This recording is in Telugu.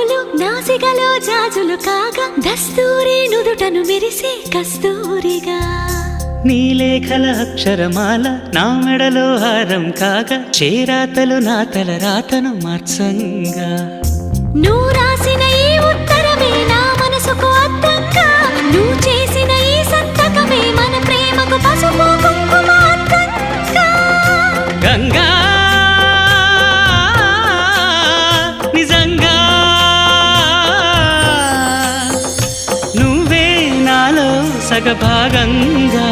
పువ్వులు నాసికలో జాజులు కాగా దస్తూరి నుదుటను మెరిసే కస్తూరిగా నీలేఖల అక్షరమాల నా మెడలో హారం కాగా చేరాతలు నా తల రాతను మార్చంగా నువ్వు రాసిన ఈ ఉత్తరమే నా మనసుకు అర్థంగా నువ్వు చేసిన ఈ సంతకమే మన ప్రేమకు పసుపు కుంకుమ అర్థంగా గంగా నిజంగా నువ్వే నాలో సగభాగంగా